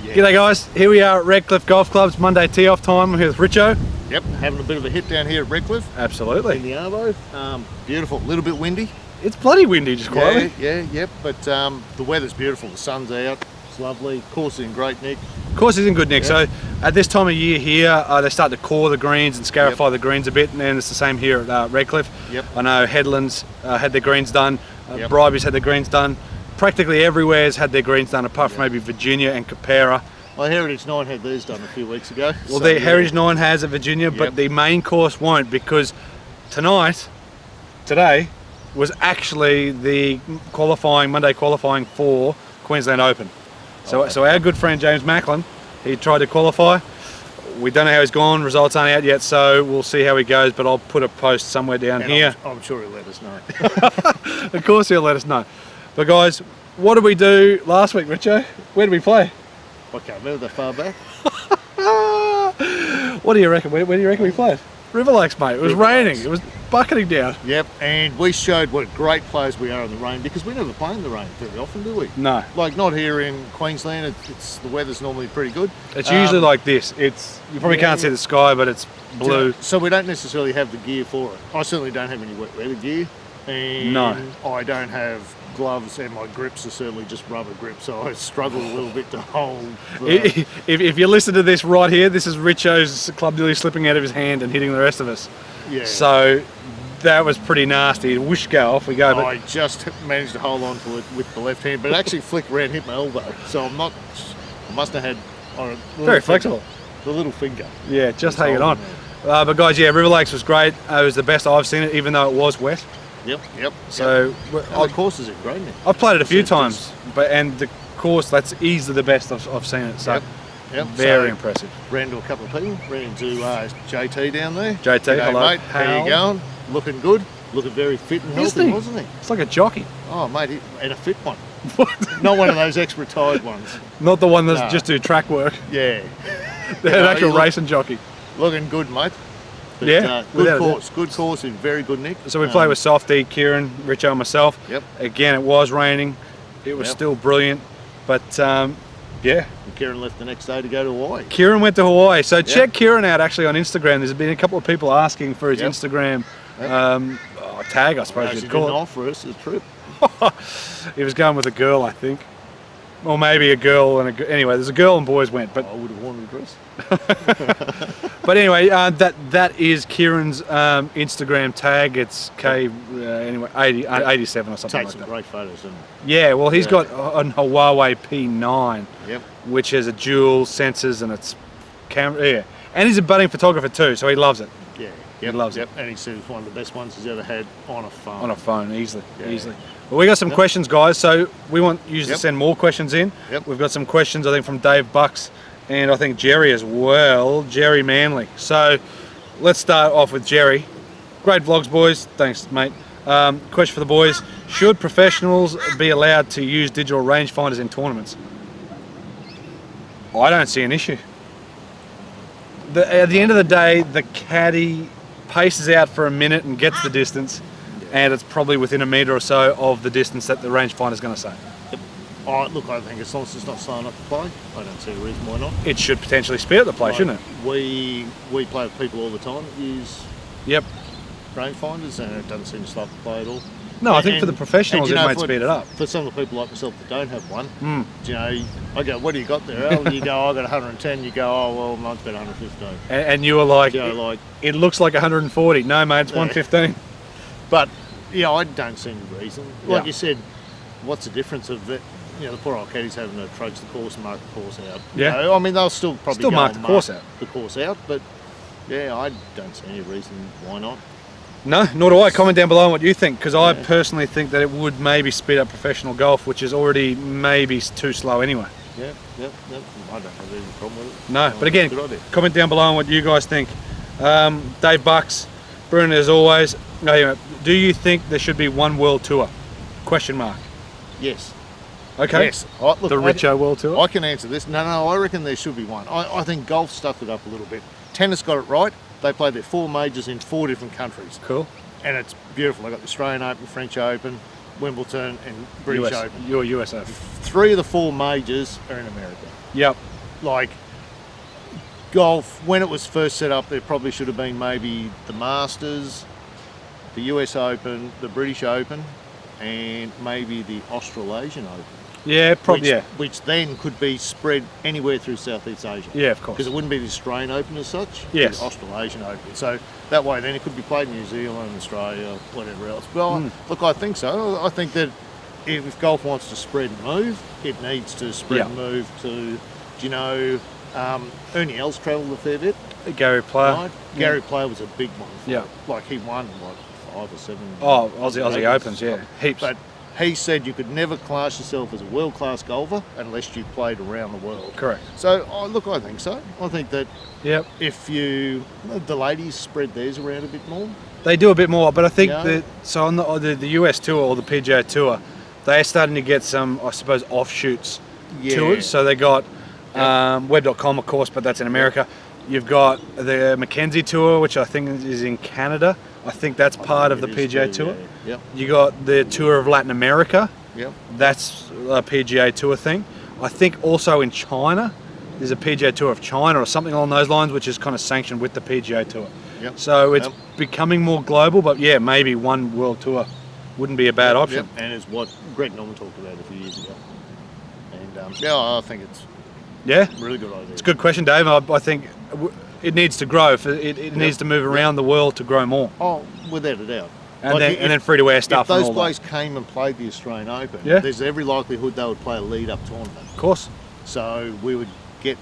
Yeah. G'day guys, here we are at Redcliffe Golf Club's Monday tee-off time. I'm here with Richo. Yep, having a bit of a hit down here at Redcliffe. Absolutely. In the Arvo. Beautiful, a little bit windy. It's bloody windy, just quietly. Yep, but the weather's beautiful, the sun's out, it's lovely, course is in great nick. Course is in good nick, so at this time of year here, they start to core the greens and scarify the greens a bit, and it's the same here at Redcliffe. Yep. I know Headlands had their greens done, Yep. Bribey's had their greens done. Practically everywhere's had their greens done, apart from maybe Virginia and Capera. Well, Heritage 9 had these done a few weeks ago. Well, the Heritage 9 has at Virginia, but the main course won't, because today, was actually the Monday qualifying for Queensland Open. So our good friend James Macklin, he tried to qualify. We don't know how he's gone, results aren't out yet, so we'll see how he goes, but I'll put a post somewhere down here. I'm sure he'll let us know. Of course he'll let us know. But guys, what did we do last week, Richo? Where did we play? I can't remember that far back. What do you reckon? Where do you reckon we played? River Lakes, mate. It was raining. It was bucketing down. Yep, and we showed what great players we are in the rain, because we never play in the rain very often, do we? No. Like, not here in Queensland. It's the weather's normally pretty good. It's usually like this. You probably can't see the sky, but it's blue. So we don't necessarily have the gear for it. I certainly don't have any wet weather gear, and I don't have gloves, and my grips are certainly just rubber grips, so I struggle a little bit to hold. If you listen to this right here, this is Richo's club nearly slipping out of his hand and hitting the rest of us. Yeah. So that was pretty nasty. Whoosh, go, off we go. But I just managed to hold on to it with the left hand, but it actually flicked around, hit my elbow. So I must have had very flexible. The little finger. Yeah, just hanging on. But guys, yeah, River Lakes was great. It was the best I've seen it, even though it was wet. Yep. So the course is great. I've played it a few times, and the course, that's easily the best I've seen it. So very impressive. Ran to a couple of people. Ran into JT down there. JT, G'day, hello. Mate. How you going? Looking good. Looking very fit and healthy, wasn't he? It's like a jockey. Oh, mate, and a fit one. Not one of those ex-retired ones. Not the one that just do track work. Yeah. They're an actual racing jockey. Looking good, mate. But, good course in very good nick. So we played with Softy, Kieran, Richo and myself. Yep. Again, it was raining. It was still brilliant, but And Kieran left the next day to go to Hawaii. Kieran went to Hawaii. So check Kieran out actually on Instagram. There's been a couple of people asking for his Instagram tag, I suppose you'd call it. Didn't offer us a trip. He was going with a girl, I think. Or maybe a girl and anyway, there's a girl and boys went, but I would have wanted a dress. But anyway, that is Kieran's Instagram tag. It's anyway 87 or something like that. Takes some great photos, doesn't it? Yeah, well, he's got a Huawei P9, which has a dual sensors and it's camera. Yeah, and he's a budding photographer too, so he loves it. Yeah, he loves it. And he said it's one of the best ones he's ever had on a phone. On a phone, easily. Well, we got some questions, guys, so we want you to send more questions in. We've got some questions, I think, from Dave Bucks and I think Jerry as well, Jerry Manley. So let's start off with Jerry. Great vlogs, boys. Thanks, mate. Question for the boys. Should professionals be allowed to use digital rangefinders in tournaments? I don't see an issue. At the end of the day, the caddy paces out for a minute and gets the distance, and it's probably within a metre or so of the distance that the rangefinder is going to say. Look, I think as long as it's not slow enough to play, I don't see a reason why not. It should potentially speed up the play, shouldn't it? We play with people all the time that use rangefinders, and it doesn't seem to slow up the play at all. No, I think for the professionals it might speed it up. For some of the people like myself that don't have one, I go, what do you got there, Al? You go, I got 110. You go, oh, well, mine's about 115. And you were like, it looks like 140. No, mate, it's 115. But, I don't see any reason. Like you said, what's the difference of that? The poor old caddies having to approach the course and mark the course out. I mean, they'll still probably mark the course out. But, I don't see any reason why not. No, nor do I. Comment down below on what you think, because I personally think that it would maybe speed up professional golf, which is already maybe too slow anyway. I don't have any problem with it. No, but again, comment down below on what you guys think. Dave Bucks, brilliant as always. Do you think there should be one world tour? Question mark. Yes. Okay. Yes. Look, the Richo World Tour? I can answer this. No, I reckon there should be one. I think golf stuffed it up a little bit. Tennis got it right. They played their 4 majors in 4 different countries. Cool. And it's beautiful. They got the Australian Open, French Wimbledon and British Open. Your US Open. 3 of the 4 majors are in America. Yep. Like, golf, when it was first set up, there probably should have been maybe the Masters, the US Open, the British Open, and maybe the Australasian Open. Yeah, probably. Which then could be spread anywhere through Southeast Asia. Yeah, of course. Because it wouldn't be the Australian Open as such. Yes. The Australasian Open. So that way, then it could be played in New Zealand, Australia, whatever else. Well, look, I think so. I think that if golf wants to spread and move, it needs to spread and move to, do you know, Ernie Els travelled a fair bit. Gary Player. Right? Gary Player was a big one. Yeah. Like, he won, 5 or 7. Oh, Aussie Opens, yeah. Heaps. But he said you could never class yourself as a world-class golfer unless you played around the world. Correct. So, look, I think so. I think that Yep. if the ladies spread theirs around a bit more. They do a bit more, but I think Yeah. that, so on the US Tour or the PGA Tour, they're starting to get some, I suppose, offshoots tours. So they got web.com, of course, but that's in America. You've got the Mackenzie Tour, which I think is in Canada. I think that's part of the PGA Tour. Yeah. Yep. You got the Tour of Latin America. Yep. That's a PGA Tour thing. I think also in China, there's a PGA Tour of China or something along those lines, which is kind of sanctioned with the PGA Tour. Yep. So it's becoming more global, but yeah, maybe one world tour wouldn't be a bad option. Yep. And it's what Greg Norman talked about a few years ago. And I think it's a really good idea. It's a good question, Dave. I think it needs to grow. It needs to move around the world to grow more. Oh, without a doubt. And then free-to-air stuff. If those and all blokes that. came and played the Australian Open, Yeah. there's every likelihood they would play a lead-up tournament. Of course. So we would get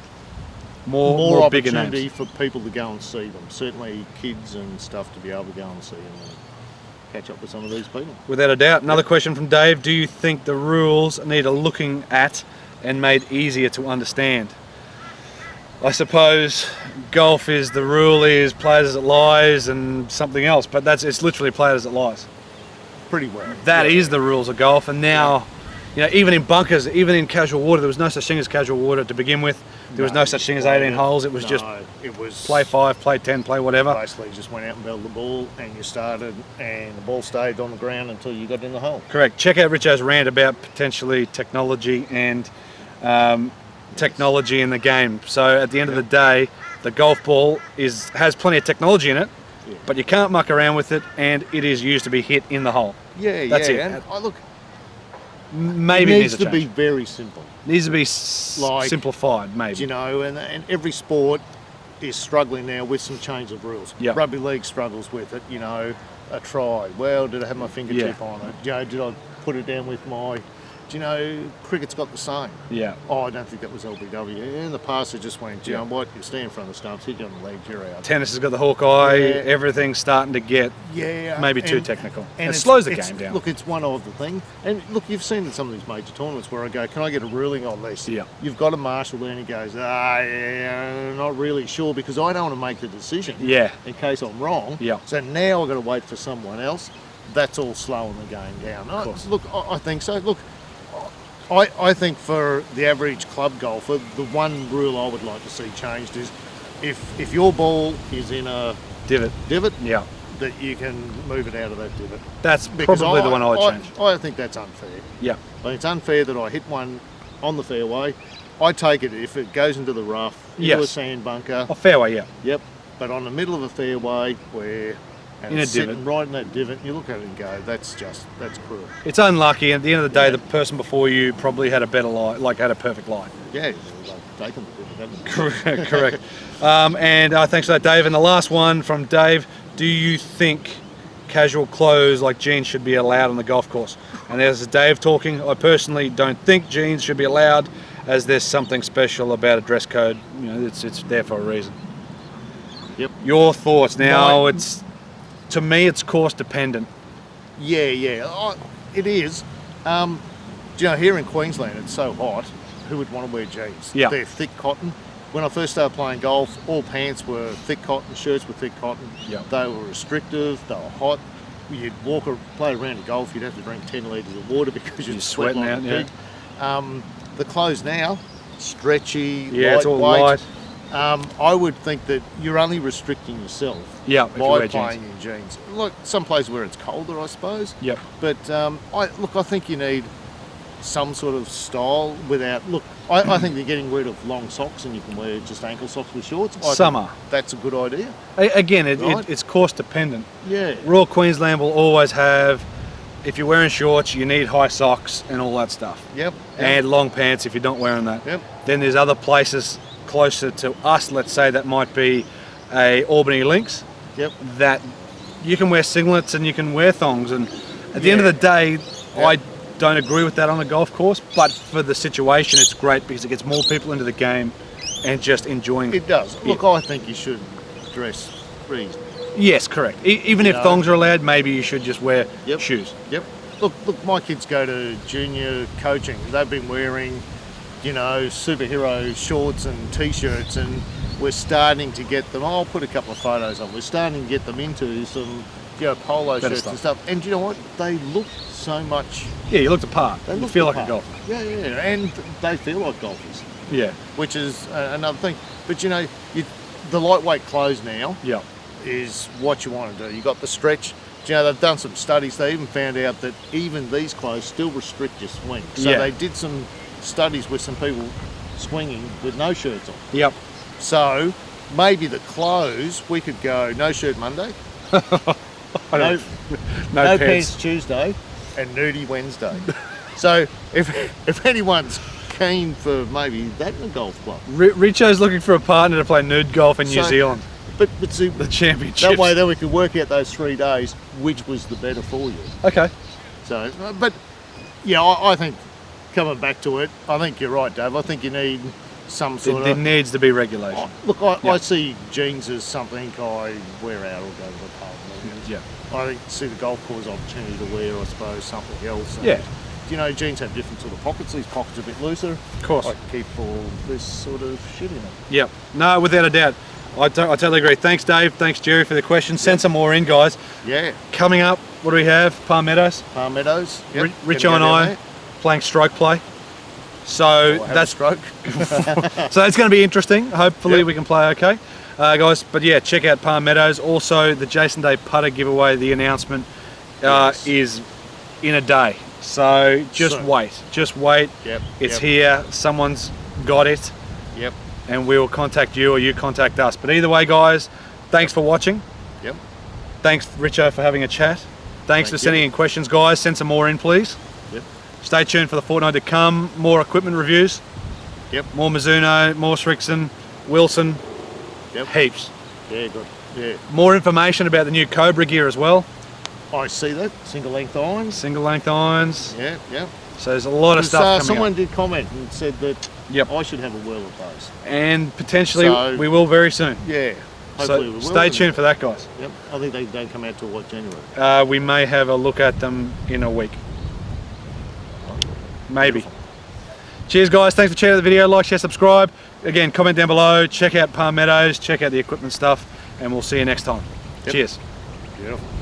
More bigger opportunity names. for people to go and see them. Certainly kids and stuff to be able to go and see them and catch up with some of these people. Without a doubt. Another question from Dave. Do you think the rules need a looking at and made easier to understand? I suppose golf is, the rule is play it as it lies and something else, but it's literally play it as it lies. Pretty well. That is the rules of golf, and now, even in bunkers, even in casual water, there was no such thing as casual water to begin with. There was no such thing as 18 holes. It was just play 5, play 10, play whatever. Basically, just went out and belted the ball, and you started, and the ball stayed on the ground until you got in the hole. Correct. Check out Richo's rant about potentially technology and technology in the game. So at the end of the day, the golf ball has plenty of technology in it, but you can't muck around with it, and it is used to be hit in the hole. That's it. And look, maybe it it needs to be very simple. Needs to be simplified, maybe. And every sport is struggling now with some change of rules. Yep. Rugby league struggles with it. A try. Well, did I have my fingertip on it? Did I put it down with my? Cricket's got the same. Yeah. Oh, I don't think that was LBW. In the past, it just went, you know what, you stand in front of the stumps, hit you on the legs, you're out. Tennis has got the Hawkeye, everything's starting to get maybe too technical. And it slows the game down. Look, it's one of the thing. And look, you've seen in some of these major tournaments where I go, can I get a ruling on this? Yeah. You've got a marshal there and he goes, not really sure because I don't want to make the decision in case I'm wrong. Yeah. So now I've got to wait for someone else. That's all slowing the game down. Look, I think so. Look, I think for the average club golfer, the one rule I would like to see changed is if your ball is in a divot, that you can move it out of that divot. That's probably the one I would change. I think that's unfair. Yeah. I think it's unfair that I hit one on the fairway. I take it if it goes into the rough, into a sand bunker. A fairway, Yep. But on the middle of a fairway where it's sitting right in that divot, you look at it and go, that's cruel. It's unlucky. At the end of the day, the person before you probably had a better lie, had a perfect lie. Yeah, they've taken the divot. Correct. And thanks for that, Dave. And the last one from Dave, do you think casual clothes like jeans should be allowed on the golf course? And there's Dave talking. I personally don't think jeans should be allowed, as there's something special about a dress code. It's there for a reason. Yep. Your thoughts? Now, to me, it's course dependent. Yeah. It is. Here in Queensland, it's so hot. Who would want to wear jeans? Yeah. They're thick cotton. When I first started playing golf, all pants were thick cotton, shirts were thick cotton. Yeah. They were restrictive, they were hot. You'd play around in golf, you'd have to drink 10 litres of water because you'd sweat sweating like a pig. The clothes now, stretchy, it's all light. I would think that you're only restricting yourself by playing in jeans. Look, some places where it's colder, I suppose. Yep. But I think you need some sort of style without. Look, I think they're getting rid of long socks and you can wear just ankle socks with shorts. Summer. That's a good idea. Again, Right? it's course dependent. Yeah. Royal Queensland will always have, if you're wearing shorts, you need high socks and all that stuff. Yep. And long pants if you're not wearing that. Yep. Then there's other places closer to us, let's say, that might be a Albany Lynx. Yep. That you can wear singlets and you can wear thongs. And at the end of the day, I don't agree with that on a golf course, but for the situation, it's great because it gets more people into the game and just enjoying it. It does. Look, I think you should dress reasonably. Yes, correct. Even if thongs are allowed, maybe you should just wear shoes. Yep. Look, my kids go to junior coaching. They've been wearing, superhero shorts and t-shirts, and we're starting to get them. I'll put a couple of photos on. We're starting to get them into some, polo Better shirts stuff. and stuff. And you know what? They look so much. Yeah, you look the part. They You look feel the like a part. golfer. Yeah, and they feel like golfers, Yeah. which is another thing. But the lightweight clothes now Yeah. is what you want to do. You got the stretch. They've done some studies. They even found out that even these clothes still restrict your swing. So they did some studies with some people swinging with no shirts on. Yep. So maybe the clothes, we could go no shirt Monday, no pants Tuesday, and nudie Wednesday. So if anyone's keen for maybe that in a golf club. Richo's looking for a partner to play nude golf in New Zealand. But see, The championships. that way then we could work out those 3 days, which was the better for you. Okay. So, but yeah, I think coming back to it, I think you're right, Dave. I think you need some sort There of. needs to be regulation. Look, I see jeans as something I wear out or go to the pub. Yeah. I see the golf course opportunity to wear, I suppose, something else. And, Yeah. jeans have different sort of pockets. These pockets are a bit looser. Of course. I can keep all this sort of shit in it. Yep. No, without a doubt. I totally agree. Thanks, Dave. Thanks, Jerry, for the questions. Send some more in, guys. Yeah. Coming up, what do we have? Palm Meadows. Palm Meadows. Yep. Richo and I playing stroke play. So that's stroke. so it's going to be interesting. Hopefully we can play okay, guys. But yeah, check out Palm Meadows. Also, the Jason Day putter giveaway. The announcement is in a day. So just wait. Just wait. Yep. It's here. Someone's got it. Yep. And we'll contact you or you contact us. But either way, guys, thanks for watching. Yep. Thanks, Richo, for having a chat. Thanks for sending in questions, guys. Send some more in, please. Yep. Stay tuned for the fortnight to come. More equipment reviews. Yep. More Mizuno, more Richardson, Wilson. Yep. Heaps. Yeah, good. Yeah. More information about the new Cobra gear as well. I see that. Single length irons. Single length irons. Yeah, yeah. So there's a lot of stuff coming someone up. did comment and said that Yep. I should have a whirl of those. And potentially we will very soon. Yeah. Hopefully So we will. stay tuned for that, guys. Yep. I think they don't come out till what, January? We may have a look at them in a week. Maybe. Beautiful. Cheers, guys. Thanks for checking out the video. Like, share, subscribe. Again, comment down below. Check out Palm Meadows. Check out the equipment stuff. And we'll see you next time. Yep. Cheers. Beautiful.